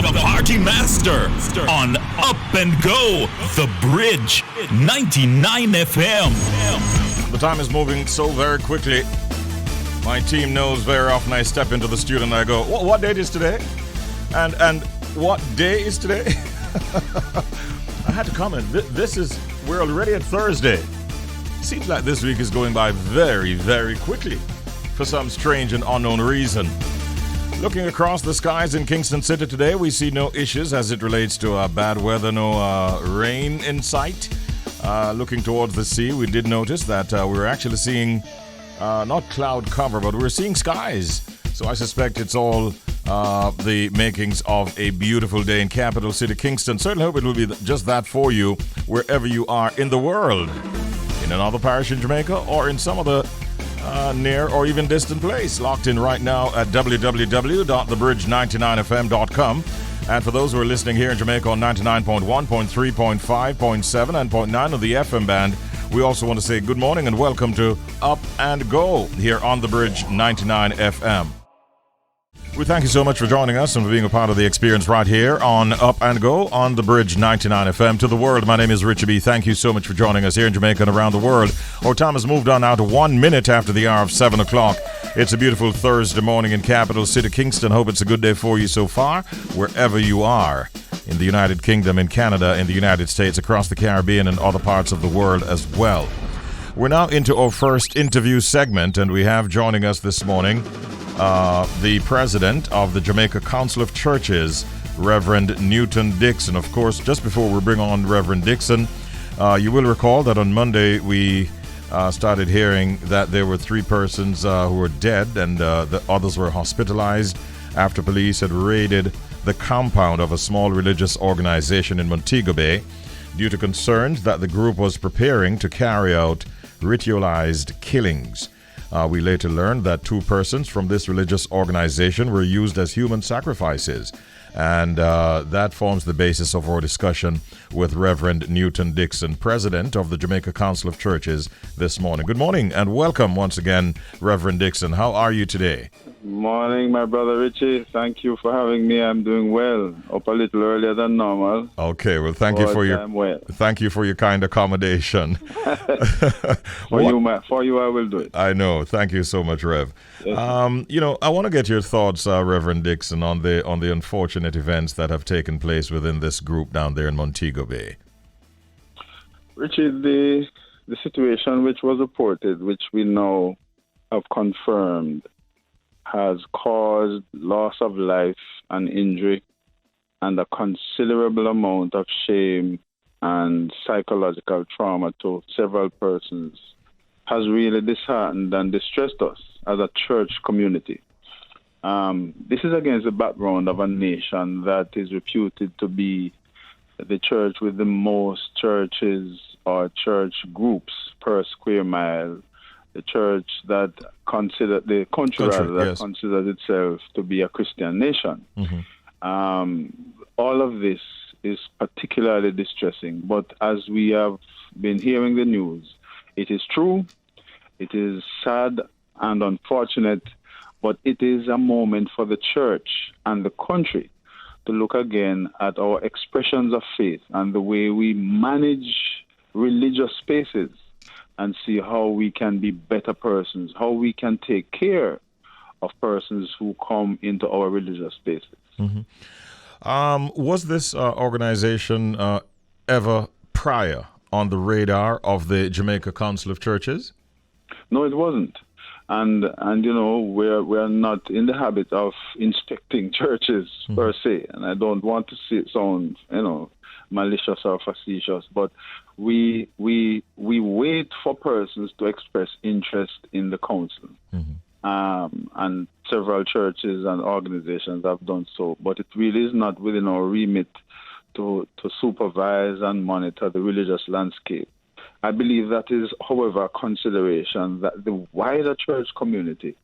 the party master on Up and Go, The Bridge, 99 FM. The time is moving so very quickly. My team knows very often I step into the studio and I go, what date is today? And what day is today? I had to comment. We're already at Thursday. Seems like this week is going by very, very quickly for some strange and unknown reason. Looking across the skies in Kingston City today, we see no issues as it relates to bad weather, no rain in sight. Looking towards the sea, we did notice that we were actually seeing not cloud cover, but we're seeing skies. So I suspect it's all the makings of a beautiful day in capital city Kingston. Certainly hope it will be just that for you wherever you are in the world. In another parish in Jamaica or in some other near or even distant place. Locked in right now at www.thebridge99fm.com. And for those who are listening here in Jamaica on 99.1, 0.3, 0.5, 0.7 and 0.9 of the FM band, we also want to say good morning and welcome to Up and Go here on the Bridge 99 FM. We thank you so much for joining us and for being a part of the experience right here on Up and Go on the Bridge 99 FM. To the world, my name is Richie B. Thank you so much for joining us here in Jamaica and around the world. Our time has moved on now to 1 minute after the hour of 7 o'clock. It's a beautiful Thursday morning in capital city Kingston. Hope it's a good day for you so far, wherever you are. In the United Kingdom, in Canada, in the United States, across the Caribbean and other parts of the world as well. We're now into our first interview segment, and we have joining us this morning the president of the Jamaica Council of Churches, Reverend Newton Dixon. Of course, just before we bring on Reverend Dixon, you will recall that on Monday we started hearing that there were 3 persons who were dead and the others were hospitalized after police had raided the compound of a small religious organization in Montego Bay due to concerns that the group was preparing to carry out ritualized killings. We later learned that 2 persons from this religious organization were used as human sacrifices. And that forms the basis of our discussion with Reverend Newton Dixon, president of the Jamaica Council of Churches, this morning. Good morning and welcome once again, Reverend Dixon. How are you today? Morning, my brother Richie. Thank you for having me. I'm doing well. Up a little earlier than normal. Okay, well, thank you for your kind accommodation. For you, I will do it. I know. Thank you so much, Rev. Yes. I want to get your thoughts, Reverend Dixon, on the unfortunate events that have taken place within this group down there in Montego Bay. Richie, the situation which was reported, which we now have confirmed, has caused loss of life and injury and a considerable amount of shame and psychological trauma to several persons, has really disheartened and distressed us as a church community. This is against the background of a nation that is reputed to be the church with the most churches or church groups per square mile, the church that considers itself to be a Christian nation. Mm-hmm. All of this is particularly distressing, but as we have been hearing the news, it is true, it is sad and unfortunate, but it is a moment for the church and the country to look again at our expressions of faith and the way we manage religious spaces and see how we can be better persons, how we can take care of persons who come into our religious spaces. Mm-hmm. Was this organization ever prior on the radar of the Jamaica Council of Churches? No, it wasn't. And we're not in the habit of inspecting churches per se, and I don't want to see it sound, malicious or facetious, but we wait for persons to express interest in the council. Mm-hmm. And several churches and organizations have done so, but it really is not within our remit to supervise and monitor the religious landscape. I believe that is, however, a consideration that the wider church community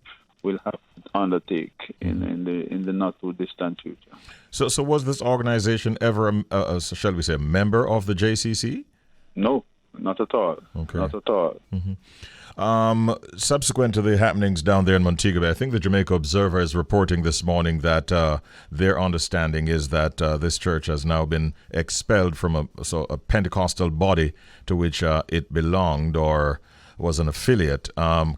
will have to undertake in the not too distant future. So was this organization ever, shall we say, a member of the JCC? No, not at all. Okay. Not at all. Subsequent to the happenings down there in Montego Bay, I think the Jamaica Observer is reporting this morning that their understanding is that this church has now been expelled from a Pentecostal body to which it belonged or was an affiliate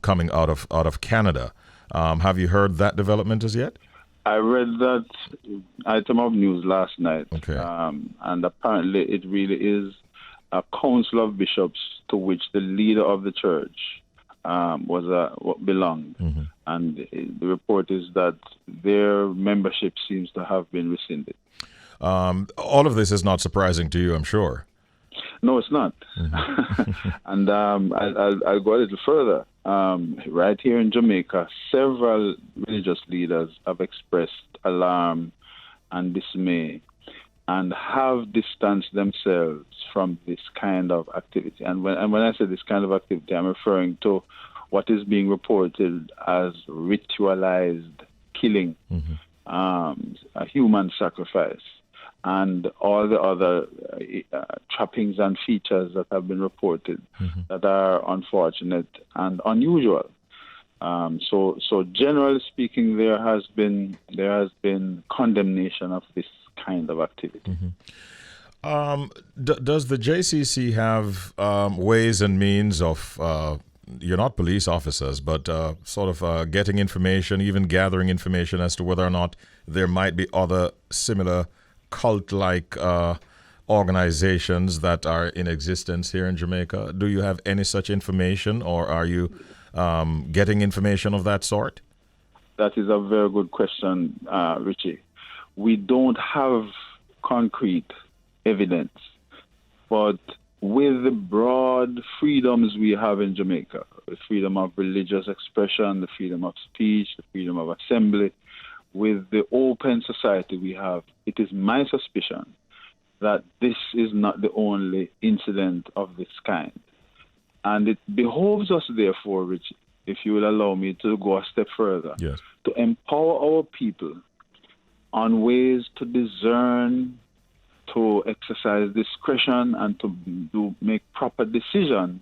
coming out of Canada. Have you heard that development as yet? I read that item of news last night. Okay. And apparently it really is a council of bishops to which the leader of the church belonged. Mm-hmm. And the report is that their membership seems to have been rescinded. All of this is not surprising to you, I'm sure. No, it's not. Mm-hmm. And I'll go a little further. Right here in Jamaica, several religious leaders have expressed alarm and dismay and have distanced themselves from this kind of activity. And when I say this kind of activity, I'm referring to what is being reported as ritualized killing, a human sacrifice, and all the other trappings and features that have been reported that are unfortunate and unusual. So generally speaking, there has been condemnation of this kind of activity. Does the JCC have ways and means of you're not police officers, but sort of getting information, even gathering information as to whether or not there might be other similar cult-like organizations that are in existence here in Jamaica? Do you have any such information, or are you getting information of that sort? That is a very good question, Richie. We don't have concrete evidence, but with the broad freedoms we have in Jamaica, the freedom of religious expression, the freedom of speech, the freedom of assembly, with the open society we have, it is my suspicion that this is not the only incident of this kind. And it behoves us, therefore, Richie, if you will allow me to go a step further, yes, to empower our people on ways to discern, to exercise discretion, and to make proper decisions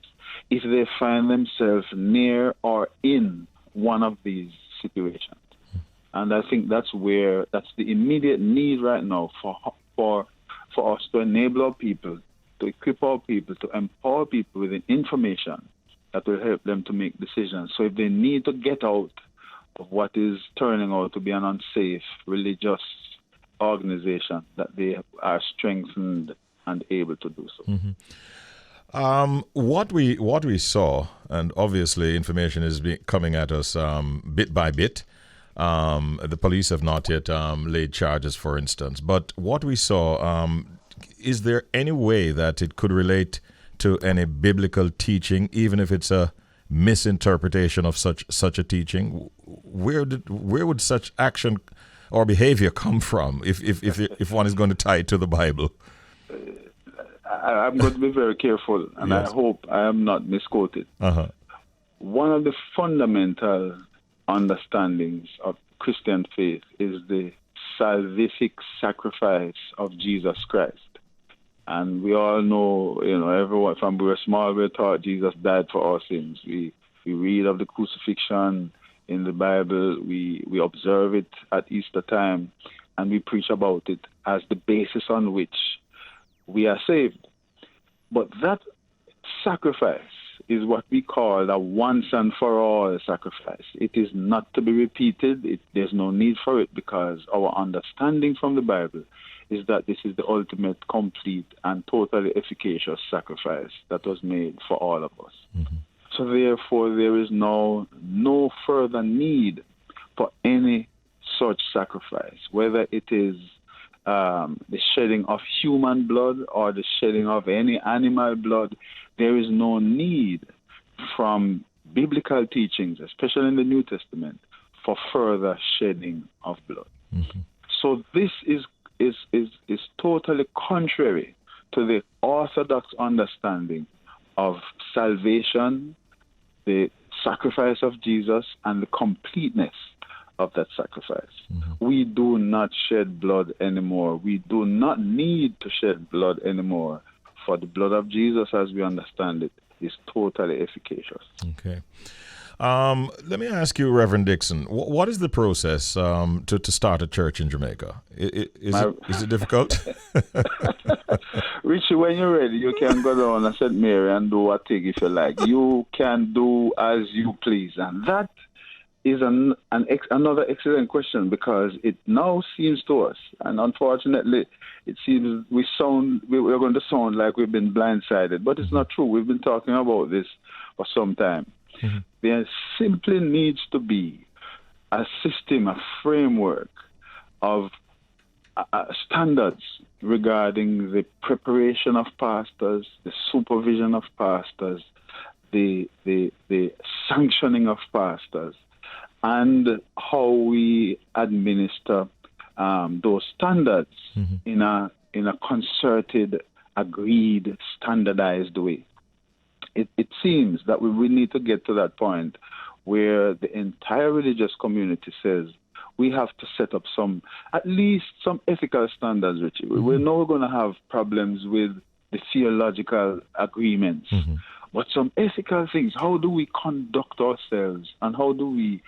if they find themselves near or in one of these situations. And I think that's the immediate need right now for us to enable our people, to equip our people, to empower people with information that will help them to make decisions. So if they need to get out of what is turning out to be an unsafe religious organization, that they are strengthened and able to do so. What we saw, and obviously information is coming at us bit by bit. The police have not yet laid charges, for instance. But what we saw, is there any way that it could relate to any biblical teaching, even if it's a misinterpretation of such a teaching? Where would such action or behavior come from if one is going to tie it to the Bible? I'm going to be very careful, and yes, I hope I am not misquoted. One of the fundamental understandings of Christian faith is the salvific sacrifice of Jesus Christ. And we all know, everyone from we were small, we were taught Jesus died for our sins. We read of the crucifixion in the Bible, we observe it at Easter time, and we preach about it as the basis on which we are saved. But that sacrifice is what we call a once and for all sacrifice. It is not to be repeated. There's no need for it, because our understanding from the Bible is that this is the ultimate, complete, and totally efficacious sacrifice that was made for all of us. So therefore, there is no further need for any such sacrifice, whether it is the shedding of human blood or the shedding of any animal blood. There is no need from biblical teachings, especially in the New Testament, for further shedding of blood. So this is totally contrary to the orthodox understanding of salvation, the sacrifice of Jesus, and the completeness of that sacrifice. We do not shed blood anymore. We do not need to shed blood anymore for the blood of Jesus, as we understand it, is totally efficacious. Okay. Let me ask you, Reverend Dixon, what is the process to start a church in Jamaica? Is it difficult? Richie, when you're ready, you can go down to St. Mary and do a thing if you like. You can do as you please. And that is another excellent question, because it now seems to us, and unfortunately, it seems we're going to sound like we've been blindsided, but it's not true. We've been talking about this for some time. Mm-hmm. There simply needs to be a system, a framework of standards regarding the preparation of pastors, the supervision of pastors, the sanctioning of pastors, and how we administer those standards in a concerted, agreed, standardized way. It seems that we need to get to that point where the entire religious community says we have to set up at least some ethical standards, Richie. We know we're going to have problems with the theological agreements, but some ethical things. How do we conduct ourselves, and how do we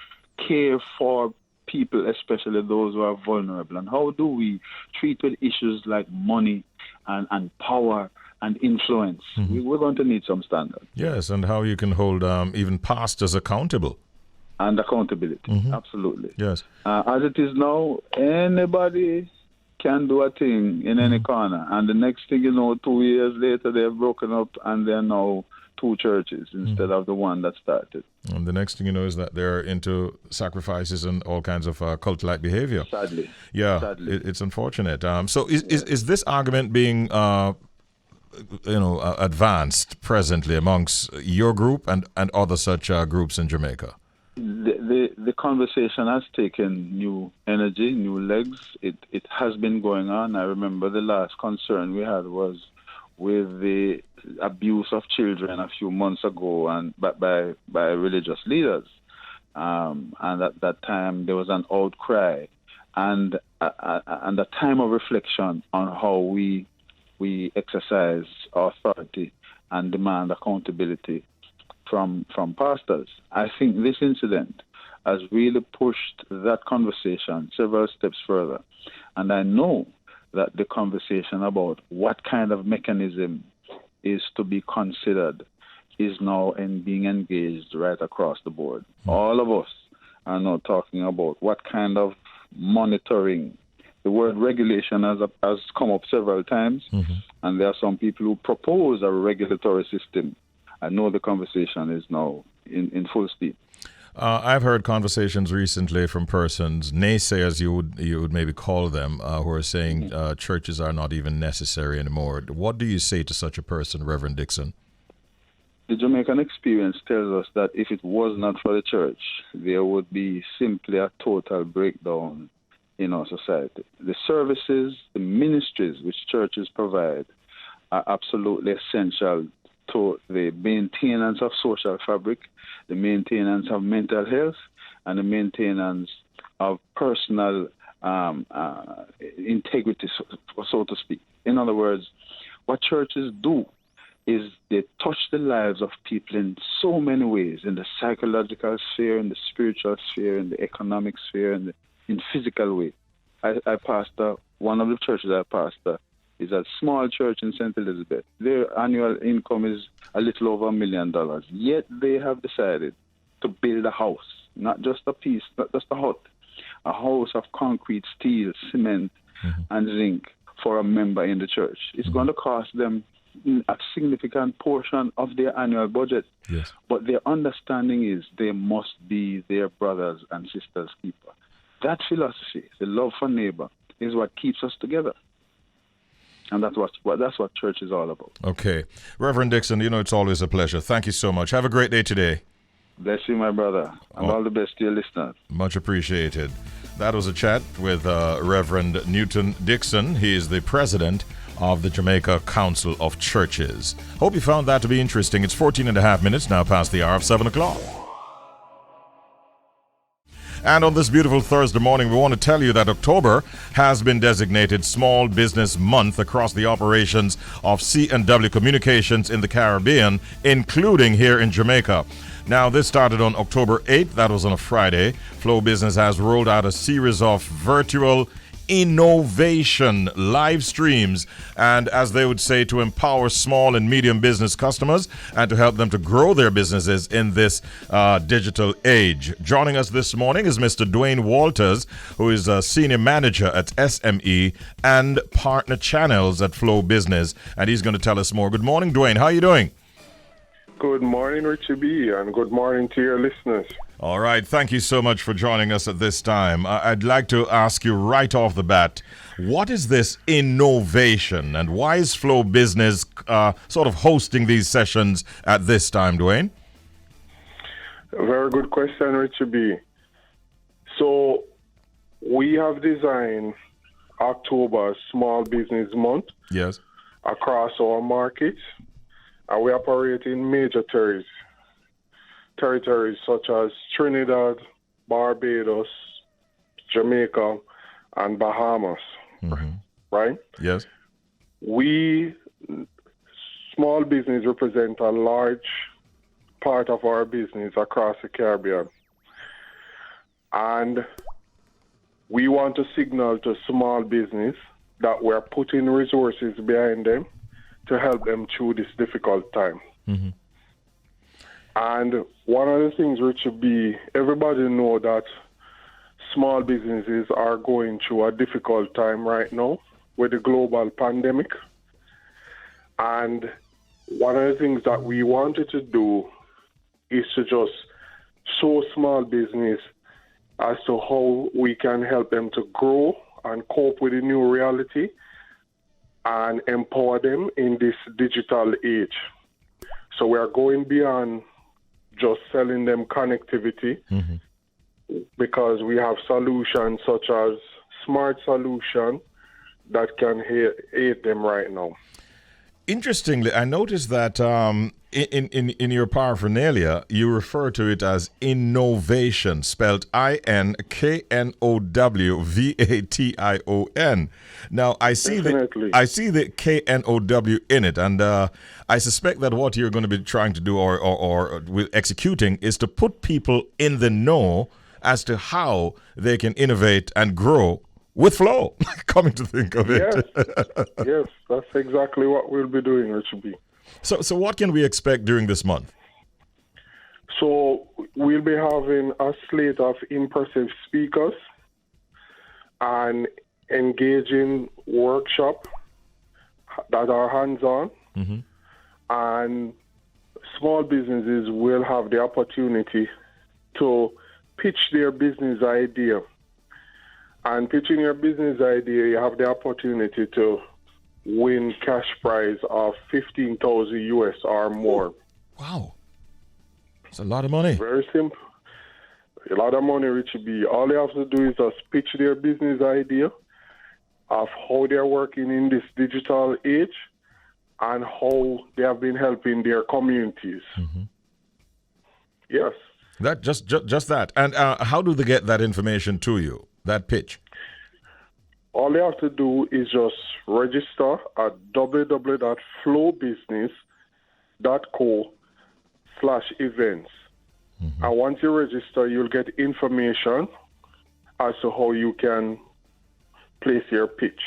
care for people, especially those who are vulnerable, and how do we treat with issues like money and power and influence? We're going to need some standards. Yes, and how you can hold even pastors accountable. And accountability, absolutely. Yes. As it is now, anybody can do a thing in any corner, and the next thing you know, 2 years later, they're broken up and they're now two churches instead of the one that started. And the next thing you know is that they're into sacrifices and all kinds of cult-like behavior. Sadly. Yeah, Sadly. It's unfortunate. So is this argument being advanced presently amongst your group and other such groups in Jamaica? The conversation has taken new energy, new legs. It has been going on. I remember the last concern we had was with the abuse of children a few months ago, and by religious leaders. And at that time there was an outcry and a time of reflection on how we exercise authority and demand accountability from pastors. I think this incident has really pushed that conversation several steps further. And I know that the conversation about what kind of mechanism is to be considered is now being engaged right across the board. All of us are now talking about what kind of monitoring. The word regulation has come up several times, and there are some people who propose a regulatory system. I know the conversation is now in full speed. I've heard conversations recently from persons, naysayers you would maybe call them, who are saying churches are not even necessary anymore. What do you say to such a person, Reverend Dixon? The Jamaican experience tells us that if it was not for the church, there would be simply a total breakdown in our society. The services, the ministries which churches provide are absolutely essential to the maintenance of social fabric, the maintenance of mental health, and the maintenance of personal integrity, so to speak. In other words, what churches do is they touch the lives of people in so many ways, in the psychological sphere, in the spiritual sphere, in the economic sphere, in physical way. I pastor, one of the churches I pastor is a small church in St. Elizabeth. Their annual income is a little over $1 million. Yet they have decided to build a house, not just a piece, not just a hut, a house of concrete, steel, cement, and zinc for a member in the church. It's going to cost them a significant portion of their annual budget. Yes. But their understanding is they must be their brothers and sisters' keeper. That philosophy, the love for neighbor, is what keeps us together. And that's what church is all about. Okay. Reverend Dixon, it's always a pleasure. Thank you so much. Have a great day today. Bless you, my brother. And all the best to your listeners. Much appreciated. That was a chat with Reverend Newton Dixon. He is the president of the Jamaica Council of Churches. Hope you found that to be interesting. It's 14 and a half minutes now past the hour of 7 o'clock. And on this beautiful Thursday morning, we want to tell you that October has been designated Small Business Month across the operations of C&W Communications in the Caribbean, including here in Jamaica. Now, this started on October 8th. That was on a Friday. Flow Business has rolled out a series of virtual innovation live streams, and as they would say, to empower small and medium business customers and to help them to grow their businesses in this digital age. Joining us this morning is Mr. Dwayne Walters, who is a senior manager at SME and Partner Channels at Flow Business, and he's going to tell us more. Good morning, Dwayne. How are you doing? Good morning, Richie B, and good morning to your listeners. All right. Thank you so much for joining us at this time. I'd like to ask you right off the bat, what is this innovation and why is Flow Business sort of hosting these sessions at this time, Dwayne? A very good question, Richie B. So we have designed October Small Business Month Yes. across our markets, and we operate in major territories such as Trinidad, Barbados, Jamaica, and Bahamas, right? Yes. We, small business, represent a large part of our business across the Caribbean. And we want to signal to small business that we're putting resources behind them to help them through this difficult time. And one of the things, Richie B, everybody know that small businesses are going through a difficult time right now with the global pandemic. And one of the things that we wanted to do is to just show small business as to how we can help them to grow and cope with the new reality and empower them in this digital age. So we are going beyond just selling them connectivity because we have solutions such as smart solution that can aid them right now. Interestingly, I noticed that in your paraphernalia, you refer to it as innovation, spelled INKNOWVATION. Now, I see the KNOW in it, and I suspect that what you're going to be trying to do or with executing is to put people in the know as to how they can innovate and grow with Flow, coming to think of it. Yes, that's exactly what we'll be doing, Richie B. So what can we expect during this month? So we'll be having a slate of impressive speakers and engaging workshop that are hands-on. And small businesses will have the opportunity to pitch their business idea. And pitching your business idea, you have the opportunity to win cash prize of 15,000 US or more. Wow. That's a lot of money. Very simple. A lot of money, Richie B. All they have to do is just pitch their business idea of how they're working in this digital age and how they have been helping their communities. Yes. That just that. And how do they get that information to you, that pitch? All they have to do is just register at www.flowbusiness.co/events. And once you register, you'll get information as to how you can place your pitch.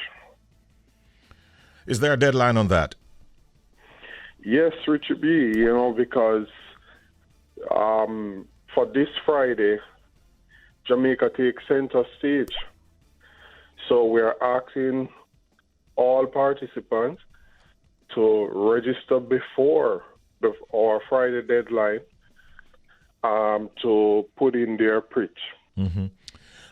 Is there a deadline on that? Yes, Richie B, because for this Friday, Jamaica takes center stage. So we're asking all participants to register before our Friday deadline to put in their pitch.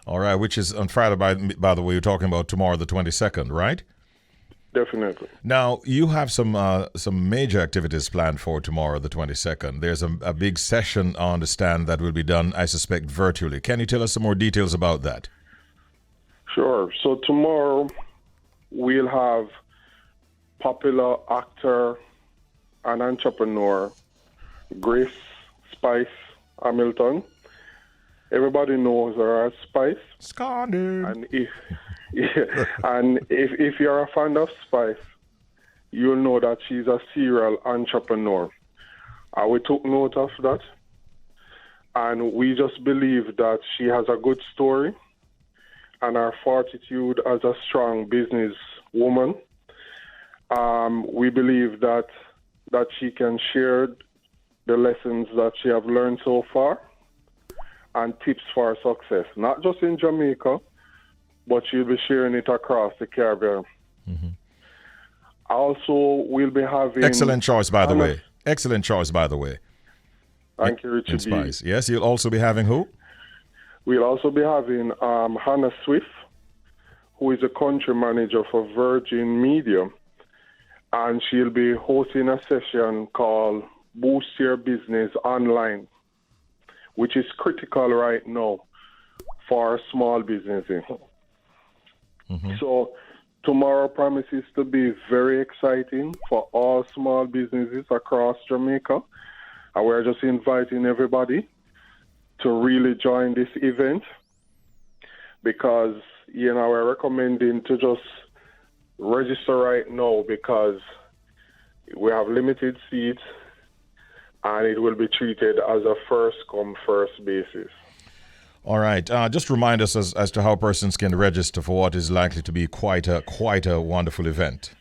All right, which is on Friday, by the way, you're talking about tomorrow, the 22nd, right? Definitely. Now, you have some major activities planned for tomorrow, the 22nd. There's a big session, I understand, that will be done, I suspect, virtually. Can you tell us some more details about that? Sure. So tomorrow we'll have popular actor and entrepreneur Grace Spice Hamilton Everybody knows her as Spice. Scandal. And if you're a fan of Spice, you'll know that she's a serial entrepreneur. We took note of that, and we just believe that she has a good story and her fortitude as a strong business woman. We believe that she can share the lessons that she have learned so far and tips for success, not just in Jamaica, but she'll be sharing it across the Caribbean. Mm-hmm. Also, we'll be having... Excellent choice, by the way. Excellent choice, by the way. Thank you, Richie B. Spice. Yes, you'll also be having who? We'll also be having Hannah Swift, who is a country manager for Virgin Media, and she'll be hosting a session called Boost Your Business Online, which is critical right now for small businesses. Mm-hmm. So tomorrow promises to be very exciting for all small businesses across Jamaica. And we're just inviting everybody to really join this event because, we're recommending to just register right now because we have limited seats and it will be treated as a first-come, first basis. All right. Just remind us as to how persons can register for what is likely to be quite a wonderful event.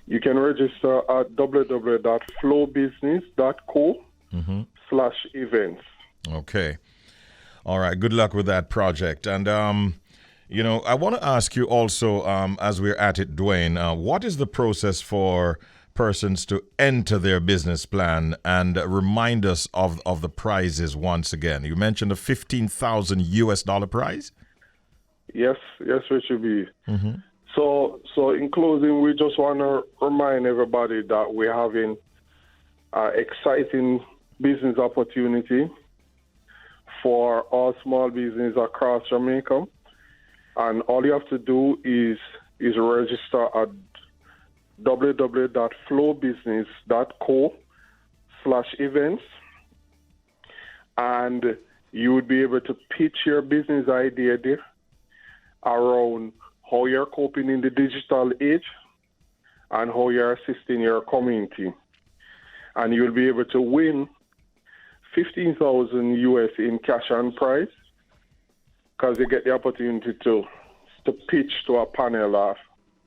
You can register at www.flowbusiness.co/events. Okay. All right. Good luck with that project. And, I want to ask you also, as we're at it, Dwayne, what is the process for persons to enter their business plan, and remind us of the prizes once again? You mentioned a $15,000 prize? Yes, Richie B. Mm-hmm. So in closing, we just want to remind everybody that we're having an exciting business opportunity for all small business across Jamaica. And all you have to do is register at www.flowbusiness.co/events, and you would be able to pitch your business idea there around how you're coping in the digital age and how you're assisting your community. And you'll be able to win $15,000 US in cash and prize because you get the opportunity to pitch to a panel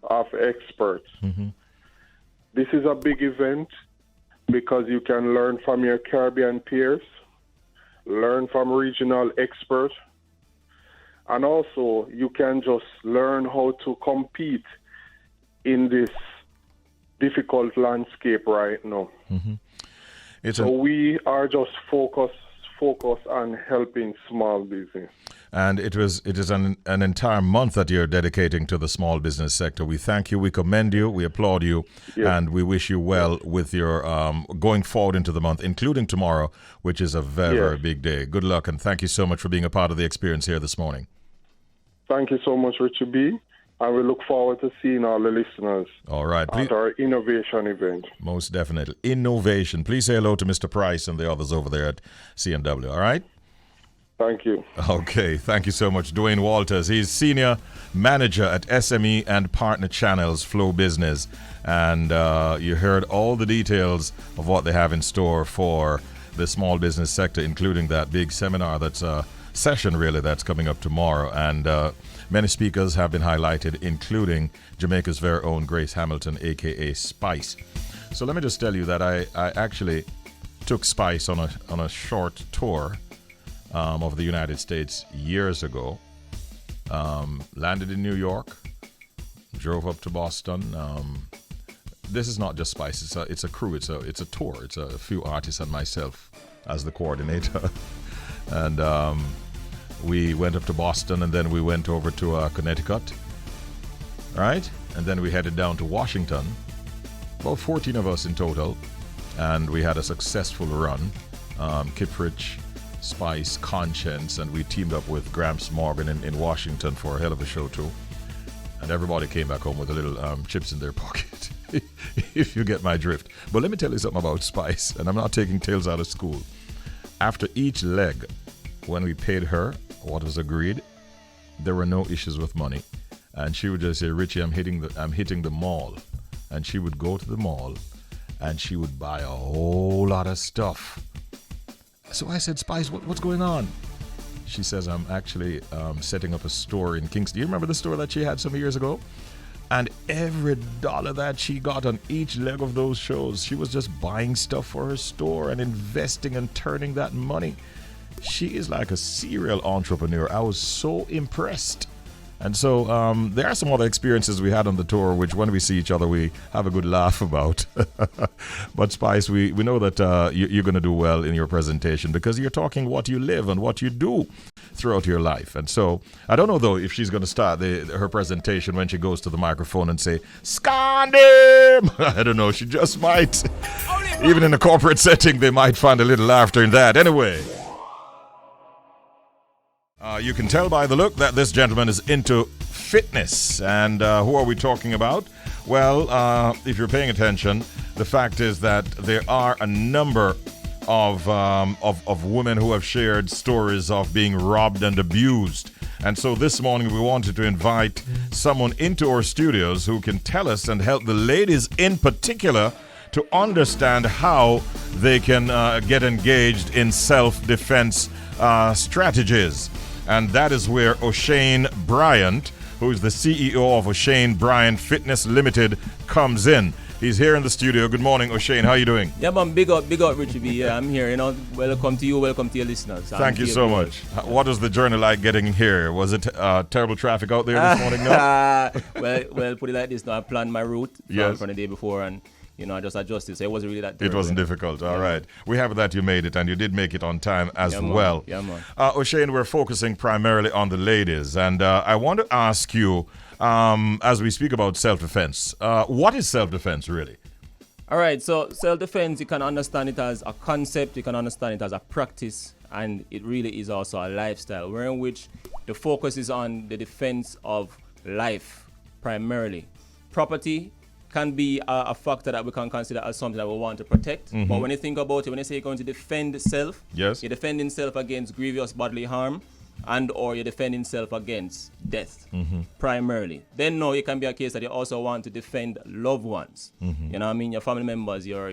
of experts. Mm-hmm. This is a big event because you can learn from your Caribbean peers, learn from regional experts, and also you can just learn how to compete in this difficult landscape right now. Mm-hmm. We are just focused on helping small business. And it is an entire month that you're dedicating to the small business sector. We thank you, we commend you, we applaud you, and we wish you well with your going forward into the month, including tomorrow, which is a very, very big day. Good luck, and thank you so much for being a part of the experience here this morning. Thank you so much, Richie B. And we look forward to seeing all the listeners at our innovation event. Most definitely. Innovation. Please say hello to Mr. Price and the others over there at CNW, all right? Thank you. Okay, thank you so much. Dwayne Walters, he's Senior Manager at SME and Partner Channels, Flow Business. And you heard all the details of what they have in store for the small business sector, including that big seminar that's session, really, that's coming up tomorrow. And many speakers have been highlighted, including Jamaica's very own Grace Hamilton, a.k.a. Spice. So let me just tell you that I actually took Spice on a short tour of the United States years ago. Landed in New York, drove up to Boston. This is not just Spice; it's a crew. It's a tour. It's a few artists and myself as the coordinator. And we went up to Boston, and then we went over to Connecticut. Right, and then we headed down to Washington. About 14 of us in total, and we had a successful run. Kiprich, Spice, Conscience, and we teamed up with Gramps Morgan in Washington for a hell of a show too. And everybody came back home with a little chips in their pocket, if you get my drift. But let me tell you something about Spice, and I'm not taking tales out of school. After each leg when we paid her what was agreed, there were no issues with money. And she would just say, Richie, I'm hitting the mall. And she would go to the mall and she would buy a whole lot of stuff. So I said, Spice, what's going on? She says, I'm actually setting up a store in Kingston. Do you remember the store that she had some years ago? And every dollar that she got on each leg of those shows, she was just buying stuff for her store and investing and turning that money. She is like a serial entrepreneur. I was so impressed. And so there are some other experiences we had on the tour, which when we see each other, we have a good laugh about. But Spice, we know that you're going to do well in your presentation because you're talking what you live and what you do throughout your life. And so I don't know, though, if she's going to start her presentation when she goes to the microphone and say, Scandim! I don't know. She just might. Even in a corporate setting, they might find a little laughter in that. Anyway. You can tell by the look that this gentleman is into fitness. And who are we talking about? Well, if you're paying attention, the fact is that there are a number of women who have shared stories of being robbed and abused. And so this morning we wanted to invite someone into our studios who can tell us and help the ladies in particular to understand how they can get engaged in self-defense strategies. And that is where Oshane Bryant, who is the CEO of Oshane Bryant Fitness Limited, comes in. He's here in the studio. Good morning, Oshane. How are you doing? Yeah, man. Big up, Richie B. Yeah, I'm here. Welcome to you. Welcome to your listeners. Thank you so much. What was the journey like getting here? Was it terrible traffic out there this morning? No? well, put it like this. No, I planned my route from the day before, and I just adjusted. So it wasn't really that terrible. It wasn't difficult. All right. We have that you made it, and you did make it on time as well. Yeah, man. Oshane, we're focusing primarily on the ladies, and I want to ask you, as we speak about self-defense, what is self-defense really? All right. So self-defense, you can understand it as a concept, you can understand it as a practice, and it really is also a lifestyle, wherein which the focus is on the defense of life primarily. Property can be a factor that we can consider as something that we want to protect. Mm-hmm. But when you think about it, when you say you're going to defend self, yes, you're defending self against grievous bodily harm and or you're defending self against death, primarily. Then no, it can be a case that you also want to defend loved ones. Mm-hmm. You know what I mean? Your family members, your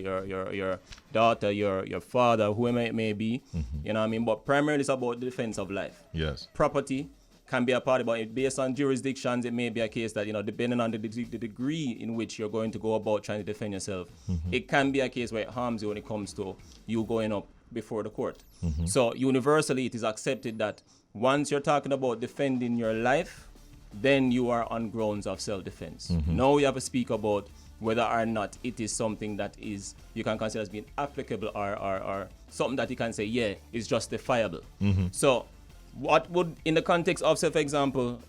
daughter, your father, whoever it may be. Mm-hmm. You know what I mean? But primarily it's about the defense of life. Yes. Property can be a part of it. Based on jurisdictions, it may be a case that, depending on the degree in which you're going to go about trying to defend yourself, it can be a case where it harms you when it comes to you going up before the court. So universally, it is accepted that once you're talking about defending your life, then you are on grounds of self-defense. Now we have to speak about whether or not it is something that is you can consider as being applicable or something that you can say, yeah, is justifiable. So what would, in the context of, say, for example,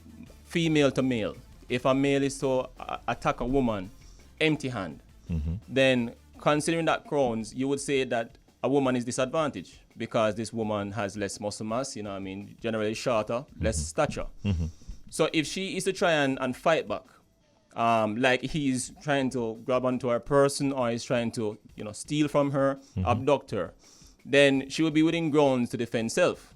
female to male, if a male is to attack a woman empty hand, then considering that grounds, you would say that a woman is disadvantaged because this woman has less muscle mass, generally shorter, less stature. So if she is to try and fight back, like he's trying to grab onto her person or he's trying to, steal from her, abduct her, then she would be within grounds to defend self.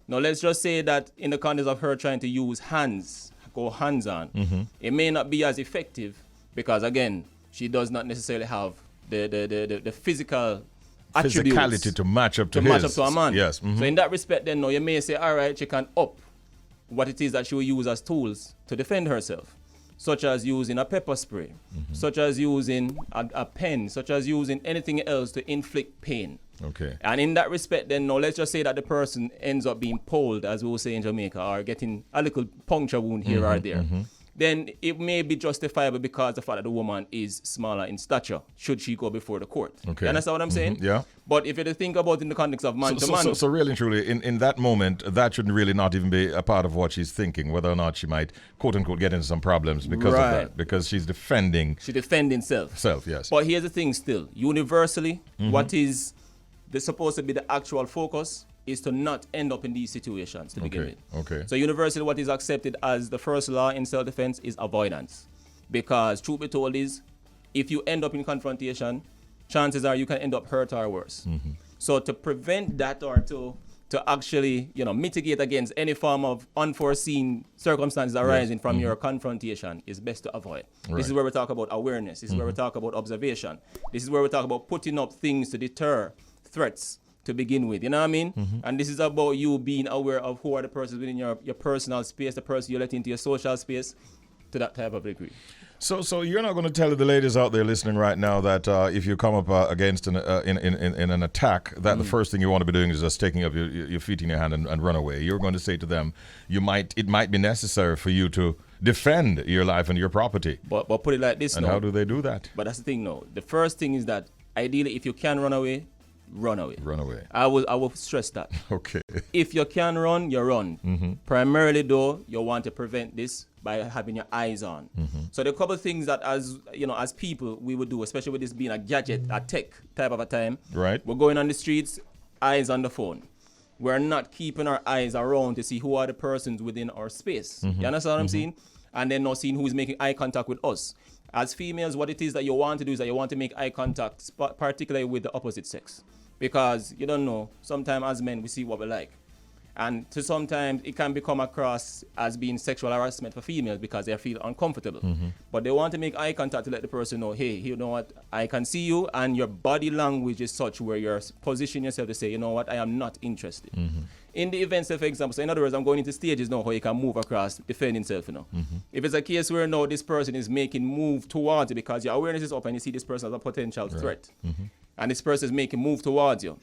Now, let's just say that in the context of her trying to use hands, go hands-on, it may not be as effective because, again, she does not necessarily have the physical attributes. Physicality to match up to a man. Yes. So in that respect, then, no, you may say, all right, she can up what it is that she will use as tools to defend herself, such as using a pepper spray, such as using a pen, such as using anything else to inflict pain. Okay. And in that respect, then, no, let's just say that the person ends up being pulled, as we will say in Jamaica, or getting a little puncture wound here or there. Then it may be justifiable because the fact that the woman is smaller in stature, should she go before the court. Okay. You understand what I'm saying? Yeah. But if you think about it in the context of man to man. So really and truly, in that moment, that shouldn't really not even be a part of what she's thinking, whether or not she might, quote unquote, get into some problems because of that. Because she's defending. She's defending self. Self, yes. But here's the thing still. Universally, what is supposed to be the actual focus is to not end up in these situations to begin with. Okay. So universally, what is accepted as the first law in self-defense is avoidance. Because truth be told is, if you end up in confrontation, chances are you can end up hurt or worse. So to prevent that or to to actually, mitigate against any form of unforeseen circumstances arising from your confrontation is best to avoid. Right. This is where we talk about awareness. This is where we talk about observation. This is where we talk about putting up things to deter threats to begin with. You know what I mean? And this is about you being aware of who are the persons within your personal space, the person you let into your social space, to that type of degree. So you're not going to tell the ladies out there listening right now that if you come up against in an attack, that the first thing you want to be doing is just taking up your feet in your hand and run away. You're going to say to them, it might be necessary for you to defend your life and your property. But put it like this, and how do they do that? But that's the thing, no. The first thing is that ideally, if you can run away, run away. Run away. I will stress that. Okay. If you can run, you run. Primarily, though, you want to prevent this by having your eyes on. So the couple of things that as people we would do, especially with this being a gadget, a tech type of a time. Right. We're going on the streets, eyes on the phone. We're not keeping our eyes around to see who are the persons within our space. You understand what I'm saying? And then not seeing who is making eye contact with us. As females, what it is that you want to do is that you want to make eye contact, particularly with the opposite sex. Because you don't know, sometimes as men we see what we like. And so sometimes it can become across as being sexual harassment for females because they feel uncomfortable. But they want to make eye contact to let the person know, hey, you know what, I can see you, and your body language is such where you're positioning yourself to say, you know what, I am not interested. In the event, say, for example, so in other words, I'm going into stages now where you can move across, defend himself, If it's a case where now this person is making move towards you because your awareness is up and you see this person as a potential threat, and this person is making move towards you,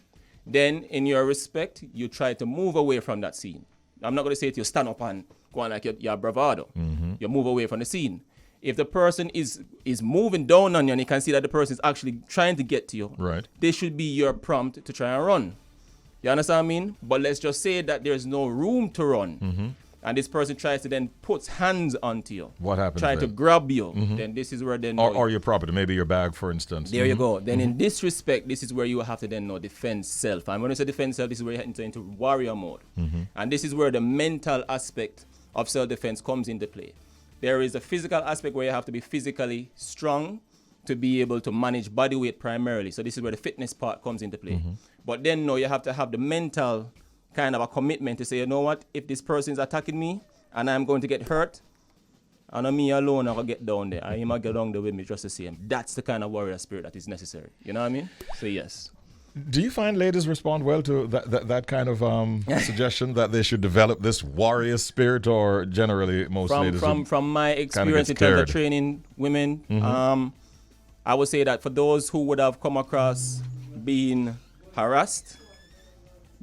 then in your respect, you try to move away from that scene. I'm not going to say to you, stand up and go on like your bravado. You move away from the scene. If the person is moving down on you and you can see that the person is actually trying to get to you, right, this should be your prompt to try and run. You understand what I mean? But let's just say that there's no room to run. And this person tries to then put hands onto you. What happens Try then? to grab you. Then this is where then... Or your property, maybe your bag, for instance. There you go. Then in this respect, this is where you have to then defend self. And when I say defend self, this is where you enter into warrior mode. And this is where the mental aspect of self-defense comes into play. There is a physical aspect where you have to be physically strong to be able to manage body weight primarily. So this is where the fitness part comes into play. But then you have to have the mental kind of a commitment to say, you know what, if this person is attacking me and I'm going to get hurt, and me alone, I'll get down there. I might get down there with me just the same. That's the kind of warrior spirit that is necessary. You know what I mean? So yes. Do you find ladies respond well to that kind of suggestion that they should develop this warrior spirit, or generally most ladies? From my experience in terms of training women, I would say that for those who would have come across being harassed,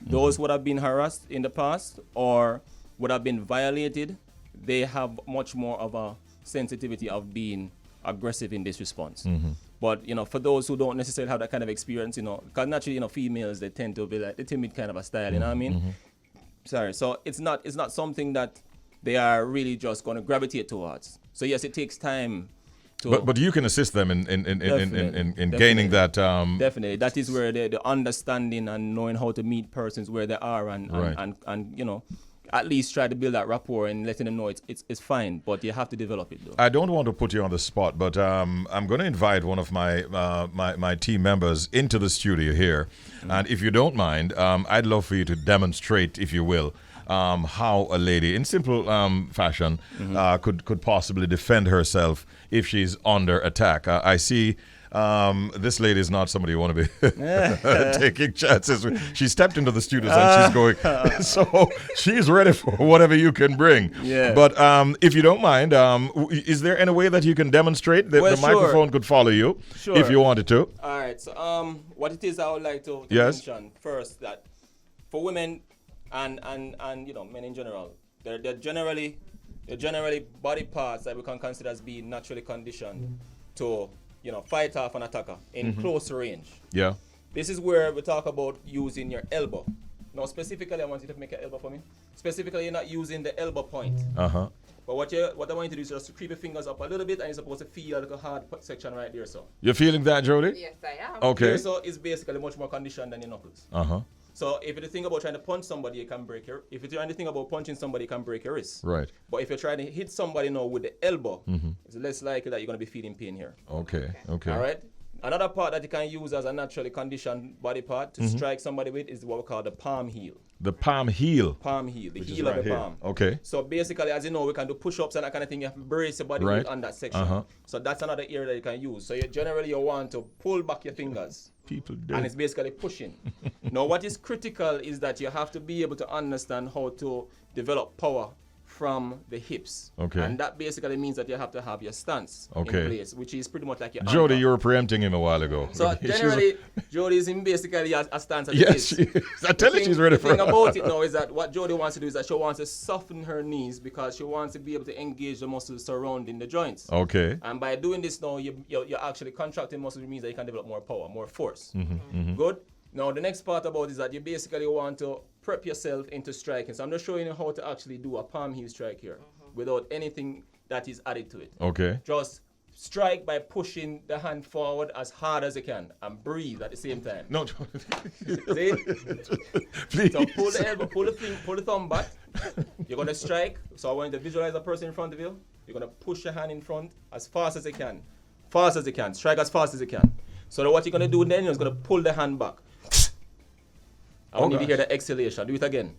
those would have been harassed in the past or would have been violated, they have much more of a sensitivity of being aggressive in this response. But, for those who don't necessarily have that kind of experience, because naturally, females, they tend to be like the timid kind of a style, you know what I mean? Sorry. So it's not something that they are really just going to gravitate towards. So yes, it takes time. But you can assist them in gaining that. Definitely, that is where the understanding and knowing how to meet persons where they are, and at least try to build that rapport and letting them know it's fine. But you have to develop it though. I don't want to put you on the spot, but I'm going to invite one of my team members into the studio here, and if you don't mind, I'd love for you to demonstrate, if you will, how a lady, in simple fashion, could possibly defend herself if she's under attack. I see this lady is not somebody you want to be taking chances with. She stepped into the studios and she's going, so she's ready for whatever you can bring. Yeah. But if you don't mind, is there any way that you can demonstrate that the microphone could follow you if you wanted to? All right. So what it is I would like to mention first, that for women and men in general, they're generally body parts that we can consider as being naturally conditioned to fight off an attacker in close range. Yeah. This is where we talk about using your elbow. Now, specifically, I want you to make an elbow for me. Specifically, you're not using the elbow point. But what I want you to do is just to creep your fingers up a little bit, and you're supposed to feel a little hard section right there. So you're feeling that, Jody? Yes, I am. Okay. Here, so it's basically much more conditioned than your knuckles. So if you think about trying to punch somebody, you can break your. If you're trying to think about punching somebody, you can break your wrist. Right. But if you're trying to hit somebody now with the elbow, it's less likely that you're going to be feeling pain here. Okay. All right. Another part that you can use as a naturally conditioned body part to strike somebody with is what we call the palm heel. The palm heel. Palm heel, the Which is heel of right the here. palm. Okay. So basically, as you know, we can do push-ups and that kind of thing. You have to brace your body weight on that section. So that's another area that you can use. So you want to pull back your fingers. People do. And it's basically pushing. Now, what is critical is that you have to be able to understand how to develop power from the hips. Okay. And that basically means that you have to have your stance in place, which is pretty much like your Jody, anchor. you were preempting him a while ago. So generally, Jody is in basically a stance as yes, it is. she is. I tell you she's ready for The thing about it now is that what Jody wants to do is that she wants to soften her knees because she wants to be able to engage the muscles surrounding the joints. Okay. And by doing this now, you're actually contracting muscles, which means that you can develop more power, more force. Good? Now, the next part about it is that you basically want to prep yourself into striking. So I'm just showing you how to actually do a palm heel strike here without anything that is added to it. Okay. Just strike by pushing the hand forward as hard as you can and breathe at the same time. No. See? Please. So pull the elbow, pull the thumb back. You're going to strike. So I want you to visualize the person in front of you. You're going to push your hand in front as fast as you can. Fast as you can. Strike as fast as you can. So what you're going to do then is going to pull the hand back. I want you to hear the exhalation. Do it again.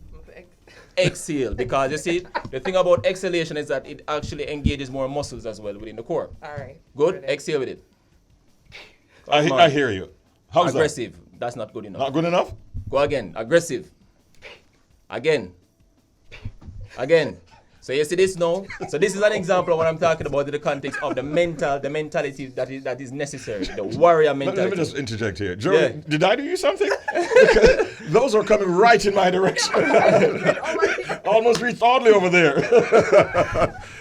Exhale, because you see, the thing about exhalation is that it actually engages more muscles as well within the core. All right. Good? Exhale with it. I hear you. How's aggressive. That's not good enough. Not good enough? Go again. Aggressive. Again. Again. So you see this now? So this is an example of what I'm talking about in the context of the mentality that is necessary, the warrior mentality. Let me just interject here. Joey, did I do you something? Those are coming right in my direction. Almost reached Audley over there.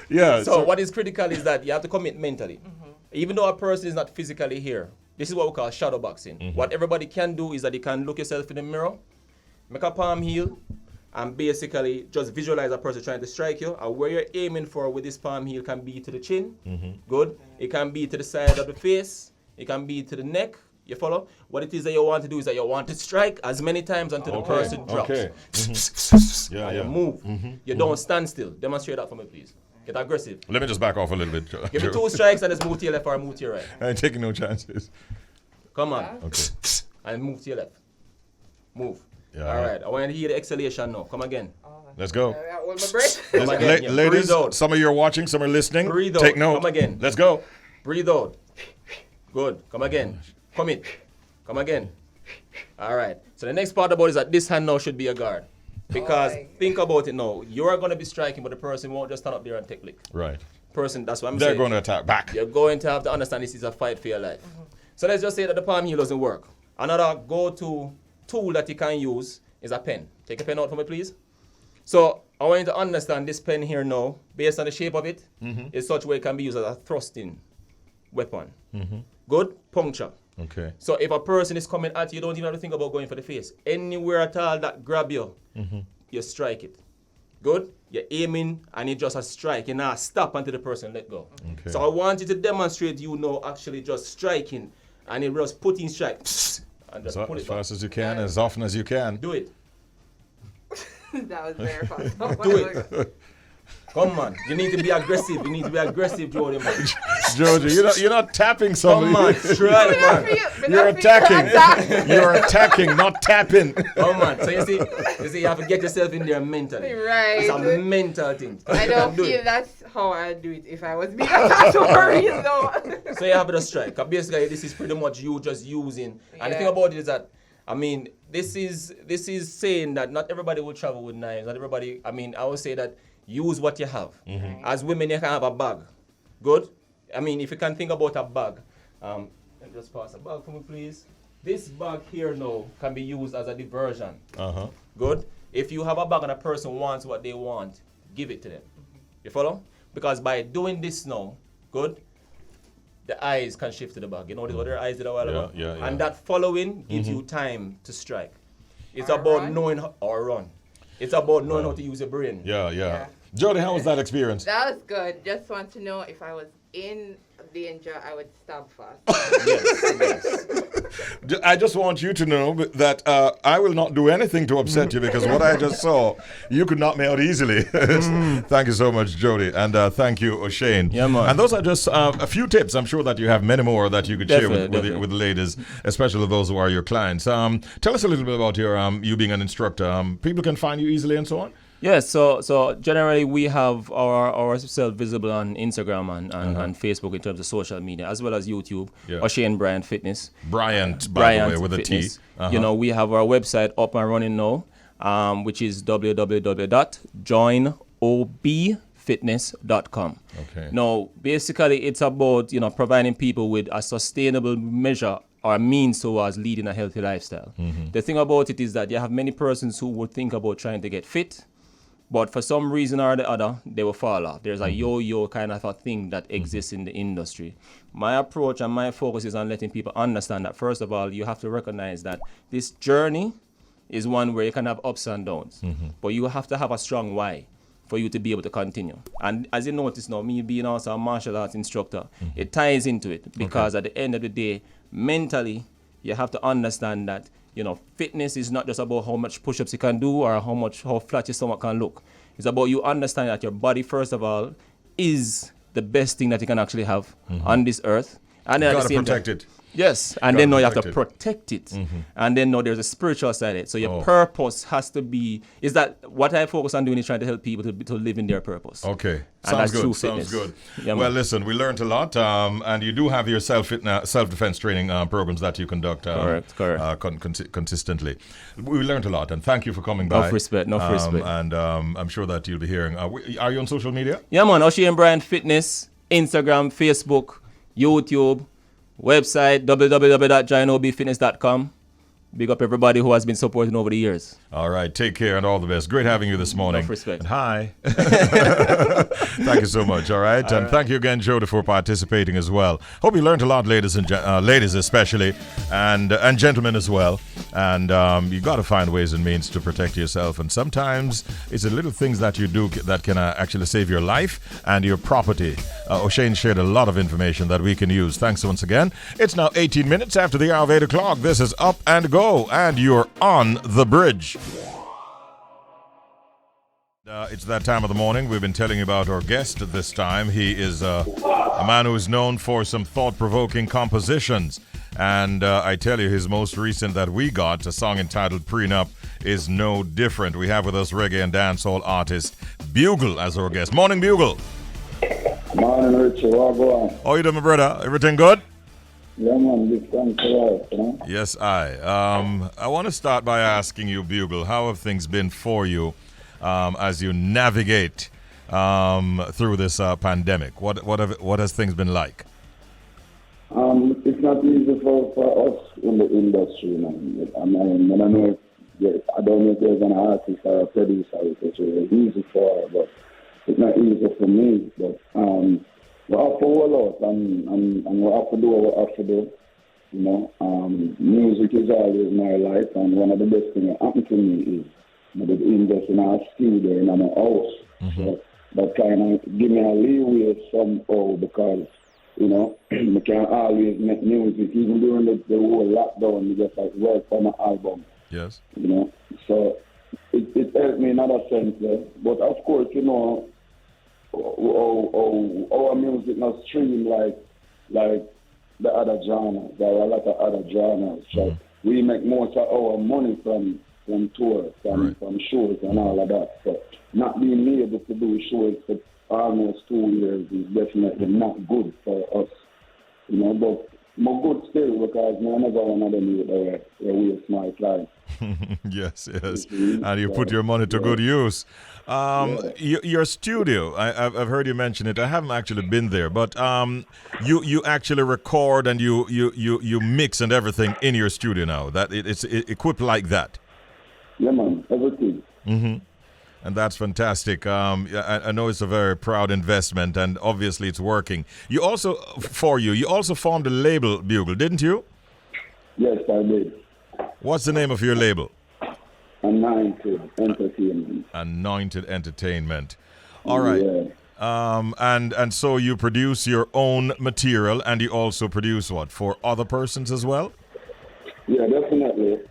Yeah. So what is critical is that you have to commit mentally. Even though a person is not physically here, this is what we call shadow boxing. What everybody can do is that you can look yourself in the mirror, make a palm heel, and basically just visualize a person trying to strike you. And where you're aiming for with this palm heel can be to the chin. Good. It can be to the side of the face. It can be to the neck. You follow? What it is that you want to do is that you want to strike as many times until the person drops. Okay. You move. You don't stand still. Demonstrate that for me, please. Get aggressive. Let me just back off a little bit. Give me 2 strikes and just move to your left or move to your right. I ain't taking no chances. Come on. Okay. And move to your left. Move. Yeah. All right. I want you to hear the exhalation now. Come again. Let's go. Hold my breath. Come again. Ladies, Breathe out. some of you are watching, some are listening. Breathe out. Take note. Come again. Let's go. Breathe out. Good. Come again. Come in. Come again. All right. So the next part about it is that this hand now should be a guard. Because think about it now. You're going to be striking, but the person won't just stand up there and take lick. Right. Person, that's what I'm They're saying. going to attack back. You're going to have to understand this is a fight for your life. So let's just say that the palm heel doesn't work. Another go-to tool that you can use is a pen. Take a pen out for me, please. So I want you to understand this pen here now, based on the shape of it, is such way it can be used as a thrusting weapon. Good? Puncture. Okay. So if a person is coming at you, you don't even have to think about going for the face. Anywhere at all that grab you, you strike it. Good? You're aiming and you just a strike. You now stop until the person let go. Okay. So I want you to demonstrate you know actually just striking and you just put in strike. And just So, pull as it back. fast as you can, as often as you can. Do it. That was very fun. Do it. Come on. You need to be aggressive. You need to be aggressive, Jody, man. Jojo, you're not tapping Come somebody. on. Strike, man. You're attacking. You're attacking, not tapping. Come on. So you see, you have to get yourself in there mentally. Right. It's a mental thing. I don't Do feel it. that's how I'd do it if I was being attacked for a reason. So you have to strike. Basically, this is pretty much you just using. And the thing about it is that, I mean, this is saying that not everybody will travel with knives. Not everybody. I mean, I would say that use what you have. As women, you can have a bag. Good. I mean, if you can think about a bag, let me just pass a bag for me, please. This bag here now can be used as a diversion. Good. If you have a bag and a person wants what they want, give it to them. You follow? Because by doing this now, good, the eyes can shift to the bag. You know what their eyes did a while ago? Yeah. And that following gives you time to strike. It's Or about run. knowing or run. It's about knowing how to use your brain. Yeah. Jody, how was that experience? That was good. Just want to know if I was in danger, I would stab fast. Yes. I just want you to know that I will not do anything to upset you because what I just saw, you could knock me out easily. Thank you so much, Jody. And thank you, Oshane. Yeah, man. And those are just a few tips. I'm sure that you have many more that you could share with the ladies, especially those who are your clients. Tell us a little bit about your you being an instructor. People can find you easily and so on? Yes, so generally we have ourselves visible on Instagram and Facebook in terms of social media, as well as YouTube. Yeah. Oshane Bryant Fitness. Bryant, by the way, with Fitness. A T. We have our website up and running now, which is www.joinobfitness.com. Okay. Now, basically, it's about providing people with a sustainable measure or means towards leading a healthy lifestyle. The thing about it is that you have many persons who would think about trying to get fit, but for some reason or the other, they will fall off. There's a yo-yo kind of a thing that exists in the industry. My approach and my focus is on letting people understand that, first of all, you have to recognize that this journey is one where you can have ups and downs, but you have to have a strong why for you to be able to continue. And as you notice now, me being also a martial arts instructor, it ties into it because at the end of the day, mentally, you have to understand that fitness is not just about how much push-ups you can do or how flat your stomach can look. It's about you understanding that your body, first of all, is the best thing that you can actually have on this earth. And then you at the same protect time, it. Yes, and then now you have to protect it. And then now there's a spiritual side of it. So your purpose has to be, is that what I focus on doing is trying to help people to live in their purpose. Okay. And Sounds that's good. true Sounds fitness. good. Yeah, well, listen, we learned a lot, and you do have your self-defense training programs that you conduct correct. Consistently. We learned a lot, and thank you for coming by. Enough respect. And I'm sure that you'll be hearing. Are you on social media? Yeah, man. Oshane Bryant Fitness, Instagram, Facebook, YouTube, website www.joinobfitness.com. Big up everybody who has been supporting over the years. All right, take care and all the best. Great having you this morning. Enough respect. And hi. Thank you so much. All right, and thank you again, Jody, for participating as well. Hope you learned a lot, ladies especially, and gentlemen as well. And you got to find ways and means to protect yourself. And sometimes it's the little things that you do that can actually save your life and your property. Oshane shared a lot of information that we can use. Thanks once again. It's now 18 minutes after the hour of 8 o'clock. This is Up and Go, and you're on the bridge. It's that time of the morning. We've been telling you about our guest this time. He is a man who is known for some thought-provoking compositions. And I tell you, his most recent that we got, a song entitled Prenup, is no different. We have with us reggae and dancehall artist Bugle as our guest. Morning, Bugle. Morning, Richie. What go on? How you doing, my brother? Everything good? Yeah, man. Big thanks for life, Yes, I want to start by asking you, Bugle, how have things been for you as you navigate through this pandemic? What has things been like? It's not easy for us in the industry, man. I know I don't know if there's an artist or a producer which is easy for her, but it's not easy for me. But we have to roll out and we have to do what we have to do. Music is always my life, and one of the best things that happened to me is I did invest in our studio in our house. So that kind of give me a leeway somehow because, we can't always make music. Even during the whole lockdown, we just work on an album. Yes. So it helped me in other sense. But of course, our music not stream like the other genres. There are a lot of other genres. So we make most of our money from tours, from shows and all of that. So not being able to do shows for almost 2 years is definitely not good for us. But more good still because I never want to do it waste my time. Yes. And you put your money to good use. Your studio, I've heard you mention it. I haven't actually been there, but you actually record and you mix and everything in your studio now. That it's equipped like that. Yeah, man, everything. And that's fantastic. I know it's a very proud investment, and obviously it's working. You also formed a label, Bugle, didn't you? Yes, I did. What's the name of your label? Untitled Entertainment. Anointed Entertainment. All right. Yeah. And so you produce your own material, and you also produce what for other persons as well?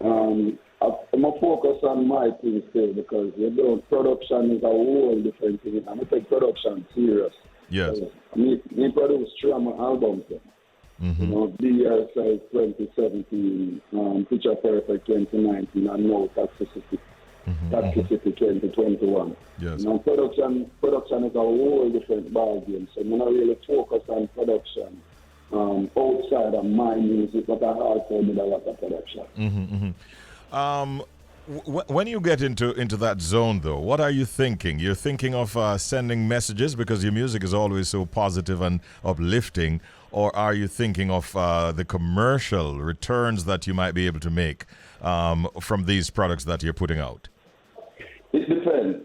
I'm going to focus on my thing still because, production is a whole different thing. I'm going to take production serious. Yes. Me produce 3 of my albums. BR Size 2017, Picture Perfect 2019, and now Toxicity. Toxicity 2021. Yes. Production is a whole different ballgame. So I'm not really focus on production outside of my music, but I also did a lot of production. When you get into that zone, though, what are you thinking? You're thinking of sending messages because your music is always so positive and uplifting, or are you thinking of the commercial returns that you might be able to make from these products that you're putting out? It depends,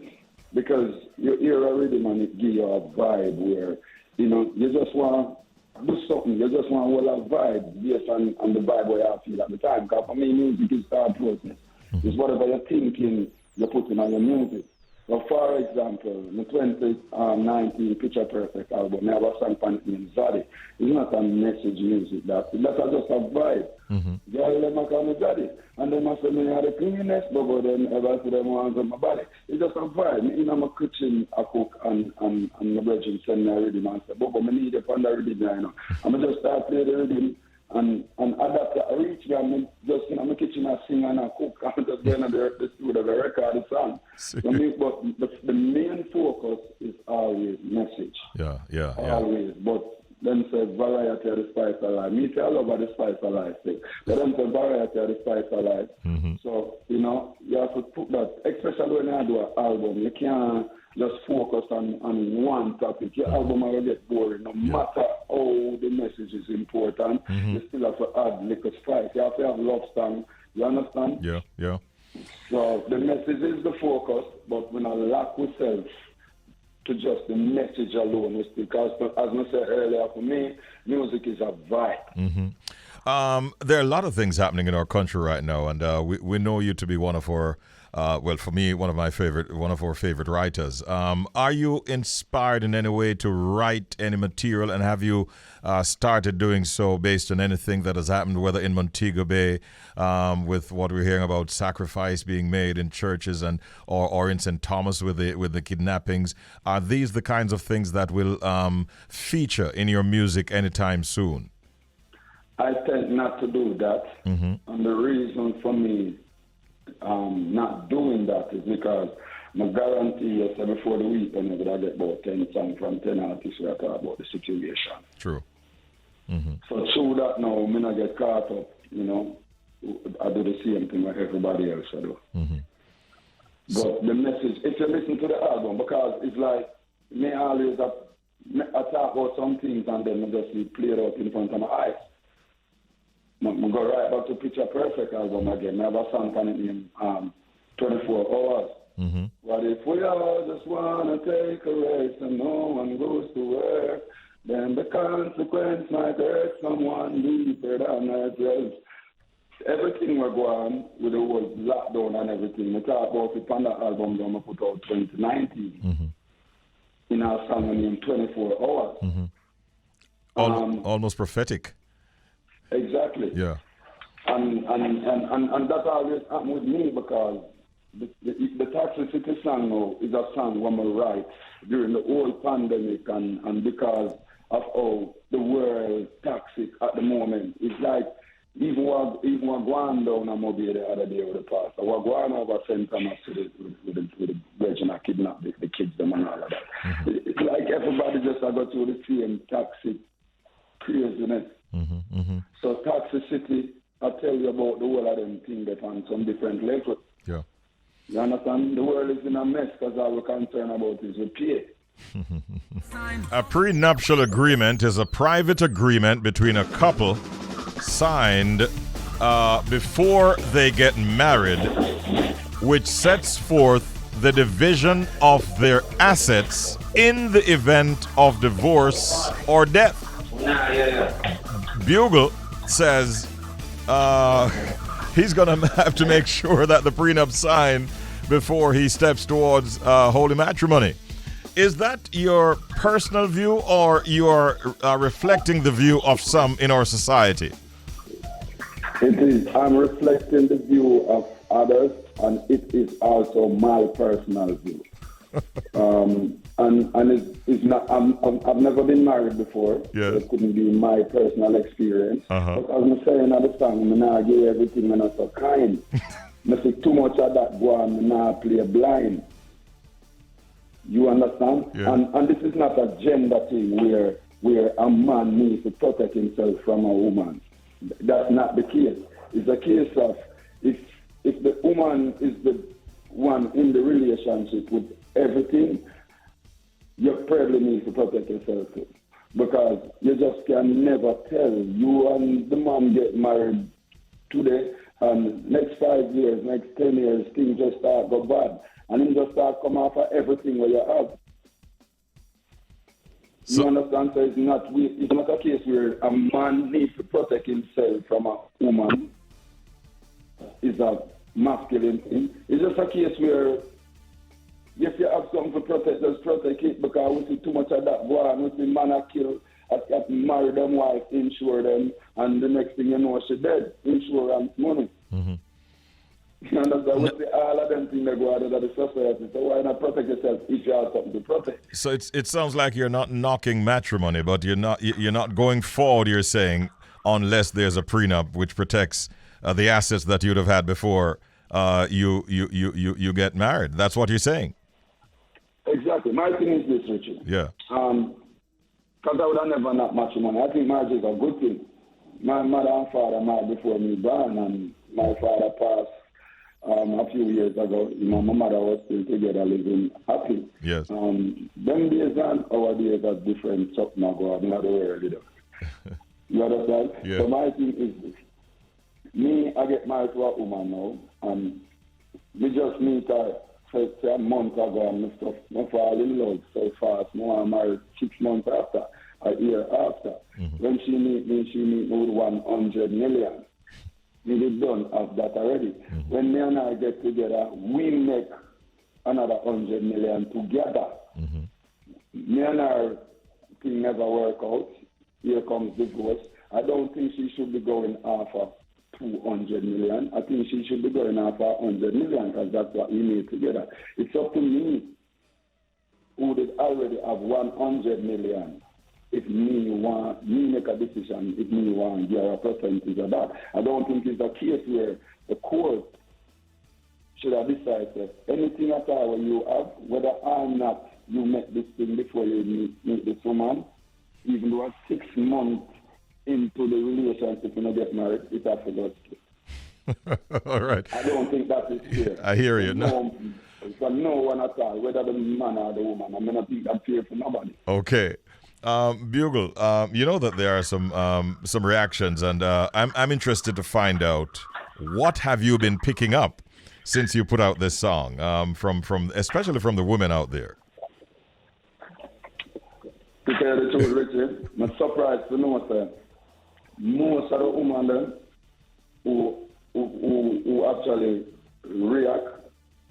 because you hear a rhythm and it gives you a vibe where, you just want to do something. You just want to hold a vibe based on the vibe where you feel at the time. Because for me, music is our process. It's whatever you're thinking, you're putting on your music. So, for example, the 2019 Picture Perfect album, I have a song named Zaddy. It's not a message music. That's just a vibe. Girl, them call me Zaddy. And they must say me have the cleanest bubble them ever see them hands on my body. It's just a vibe. In my kitchen, I cook and my brethren send me a rhythm and say, Bubble, I need it on the rhythm. I'm just start playing the rhythm. And adapt to reach me, I'm just in my kitchen, I sing and I cook. I'm just going to the studio, the record, the song. But the main focus is always message. Yeah. Always. But them say variety of the spice of life. Me say I love the spice of life thing. But them say variety of the spice of life. So, you have to put that, especially when you do an album, you can't just focus on one topic. Your album will get boring. No matter how the message is important, you still have to add little spice. You have to have love song. You understand? Yeah. So the message is the focus, but when I lack ourselves to just the message alone, because as I said earlier, for me, music is a vibe. There are a lot of things happening in our country right now, and we know you to be one of our, for me, one of our favorite writers. Are you inspired in any way to write any material, and have you started doing so based on anything that has happened, whether in Montego Bay, with what we're hearing about sacrifice being made in churches, and or in St. Thomas with the kidnappings? Are these the kinds of things that will feature in your music anytime soon? I tend not to do that, and the reason for me not doing that is because I guarantee you, say before the weekend, I get about 10 songs from 10 artists who talk about the situation. True. So through that now, I not get caught up, I do the same thing like everybody else I do. But the message, if you listen to the album, because it's like, me always, I talk about some things and then I just see played out in front of my eyes. I'm go right back to Picture Perfect album again. I have a song on it named 24 Hours. What if we all just want to take a rest and no one goes to work? Then the consequence might hurt someone deeper than ourselves. Everything we're going with the whole lockdown and everything. We talk about it on that album that I put out 2019 in our song named 24 Hours. Almost prophetic. Exactly. Yeah. And that always happened with me because the Toxicity song now is a song when I write during the whole pandemic and because of how the world toxic at the moment. It's like even we're going down and Mobile the other day with the pastor. We're going over St. Thomas with the virgin and kidnap the kids them and all of that. It's like everybody just got through the same toxic craziness. So Toxicity, I tell you about the whole of them thing that on some different levels. Yeah. You understand? The world is in a mess because all we're concerned about is repair. A prenuptial agreement is a private agreement between a couple signed before they get married, which sets forth the division of their assets in the event of divorce or death. Bugle says he's going to have to make sure that the prenup signed before he steps towards holy matrimony. Is that your personal view, or you are reflecting the view of some in our society? It is. I'm reflecting the view of others, and it is also my personal view. And it's not. I've never been married before. Yes. So it couldn't be my personal experience. Uh-huh. But as I'm saying at the song, I'm not give everything when I'm so kind. I see too much of that go on, I'm not play blind. You understand? Yeah. And this is not a gender thing where a man needs to protect himself from a woman. That's not the case. It's a case of if the woman is the one in the relationship with everything, you probably need to protect yourself too. Because you just can never tell. You and the man get married today, and next 5 years, next 10 years, things just start go bad. And then just start come off of everything where you have. So, You understand? So it's not a case where a man needs to protect himself from a woman. It's a masculine thing. It's just a case where if you have something to protect, just protect it, because we see too much of that go on. We see man a kill, marry them wife, insure them, and the next thing you know, she dead. Insurance money. mm-hmm. You understand? We see all of them things that go out of the society. So why not protect yourself if you have something to protect? So it sounds like you're not knocking matrimony, but you're not going forward. You're saying unless there's a prenup which protects the assets that you'd have had before you get married. That's what you're saying. Exactly. My thing is this, Richard. Yeah. Because I would have never knocked matrimony. I think marriage is a good thing. My mother and father married before me born, and my father passed a few years ago. My mother was still together, living happy. Yes. Them days and our days are different. Something I go out in the world. You understand? Yeah. So my thing is this. Me, I get married to a woman now, and we just meet her. So say a month ago, and stuff, I fall in love so fast. Now I'm married 6 months after, a year after. Mm-hmm. When she meet me with 100 million. We did done of that already. Mm-hmm. When me and I get together, we make another 100 million together. Mm-hmm. Me and her thing never work out. Here comes divorce. I don't think she should be going after 200 million. I think she should be going after 100 million, because that's what we need together. It's up to me, who did already have 100 million. If me make a decision, if me want give a percentage of that. I don't think it's a case where the court should have decided that anything at all you have, whether or not you make this thing before you meet this woman, even though 6 months into the relationship when you get married, it has to go straight. All right. I don't think that is fair. I hear you. For no one at all, whether the man or the woman. I mean, I think that's fair for nobody. Okay. Bugle, you know that there are some reactions, and I'm interested to find out what have you been picking up since you put out this song, from especially from the women out there. To tell the truth, Richard, I'm surprised to know that most of the women who actually react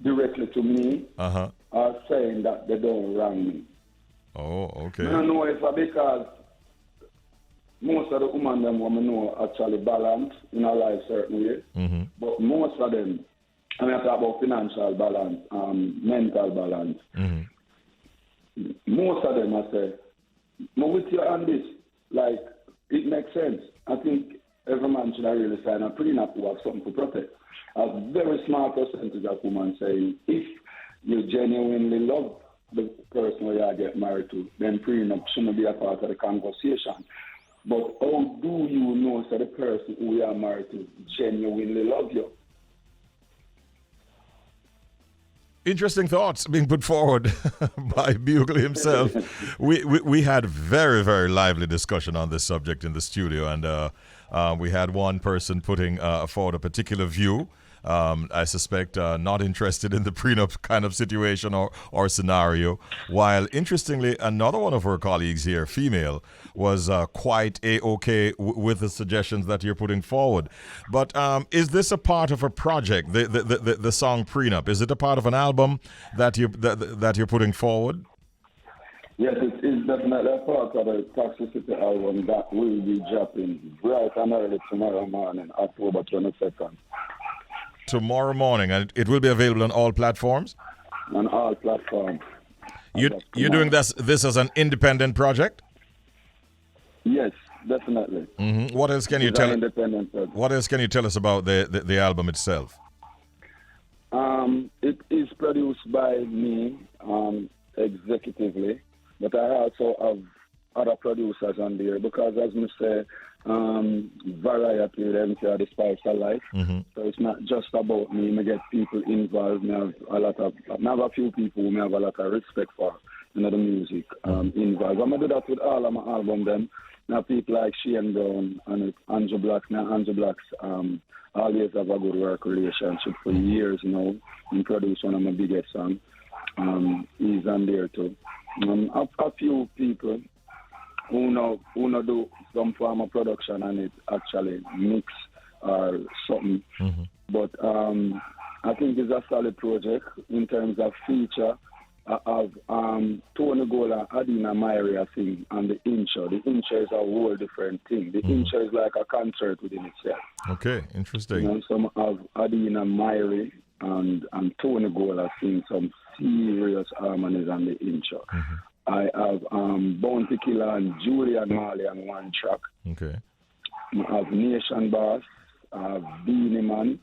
directly to me Uh-huh. are saying that they don't wrong me. Oh, okay. I don't know if it's because most of the women them women know actually balance in a life certain way, Mm-hmm. but most of them, I mean, I talk about financial balance, mental balance. Mm-hmm. Most of them, I say, but with you on this, like, it makes sense. I think every man should really sign a prenup to have something to protect. A very small percentage of women saying, if you genuinely love the person where you get married to, then prenup shouldn't be a part of the conversation. But how do you know that the person who you are married to genuinely love you? Interesting thoughts being put forward by Bugle himself. We had very, very lively discussion on this subject in the studio, and we had one person putting forward a particular view. I suspect not interested in the prenup kind of situation or scenario, while interestingly another one of our colleagues here, female, was quite a-okay with the suggestions that you're putting forward. But is this a part of a project, the song Prenup? Is it a part of an album that you're putting forward? Yes, it is definitely a part of the Toxicity album that will be dropping bright and early tomorrow morning, October 22nd. Tomorrow morning, and it will be available on all platforms? On all platforms. You're doing this as an independent project? Yes, definitely. Mm-hmm. What else can you tell? Independent project. What else can you tell us about the album itself? It is produced by me executively, but I also have other producers on there because, as I say, variety them to the spice of life. Mm-hmm. So it's not just about me. I get people involved. I have a few people who I have a lot of respect for, the music involved. I'm gonna do that with all of my album. Then now people like Shane Brown and Andrew Black. Now Andrew Black's always have a good work relationship for years now. He produced one of my biggest songs. He's on there too. A few people who know do some form of production and it actually mix or something. Mm-hmm. But I think it's a solid project in terms of feature. Of Tony Gola, Adina Myri, I think, and the intro. The intro is a whole different thing. The intro is like a concert within itself. Okay, interesting. Some of Adina Myri and Tony Gola sing some serious harmonies on the intro. Mm-hmm. I have Bounty Killer and Julian Marley on one track. Okay. I have Nation Boss. I have Beanie Man.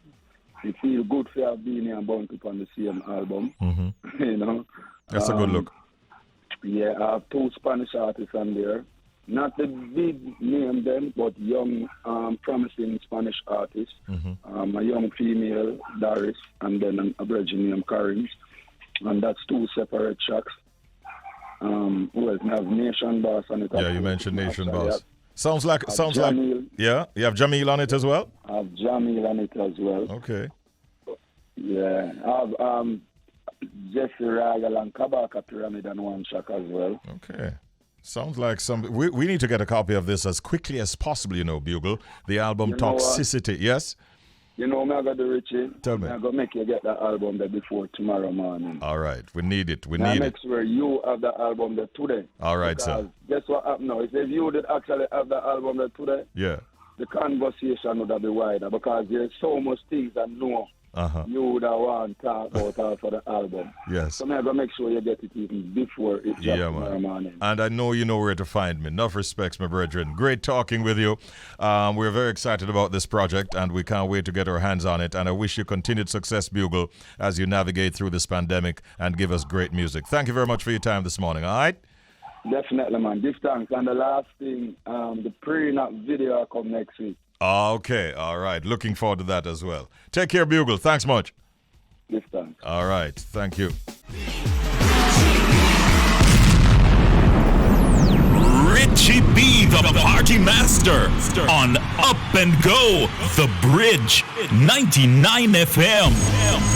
It feel good to have Beanie and Bounty on the same album. Mm-hmm. That's a good look. Yeah, I have 2 Spanish artists on there. Not the big name then, but young, promising Spanish artists. Mm-hmm. A young female, Doris, and then a virgin named Karins. And that's 2 separate tracks. Who else? I have Nation Boss on it. Yeah, you mentioned Nation Boss. Sounds Jamil. like, yeah, you have Jamil on it as well? I have Jamil on it as well. Okay. Yeah, I have Jesse Ragal and Kabaka Pyramid on one track as well. Okay. Sounds like we need to get a copy of this as quickly as possible, Bugle. The album Toxicity, yes? I'm going to do, Richie. Tell me. I'm going to make you get that album there before tomorrow morning. All right. We need it. Make sure you have the album there today. All right, sir. Guess what happened now? If you did actually have the album there today, yeah, the conversation would have been wider because there's so much things I know you would have want to talk about for the album. Yes. So I'm going to make sure you get it even before it drops tomorrow morning. And I know you know where to find me. Enough respects, my brethren. Great talking with you. We're very excited about this project, and we can't wait to get our hands on it. And I wish you continued success, Bugle, as you navigate through this pandemic and give us great music. Thank you very much for your time this morning, all right? Definitely, man. Give thanks. And the last thing, the pre-nap video will come next week. Okay, all right. Looking forward to that as well. Take care, Bugle. Thanks much. Give thanks. All right. Thank you. Richie B, the party master, on Up and Go, The Bridge, 99 FM.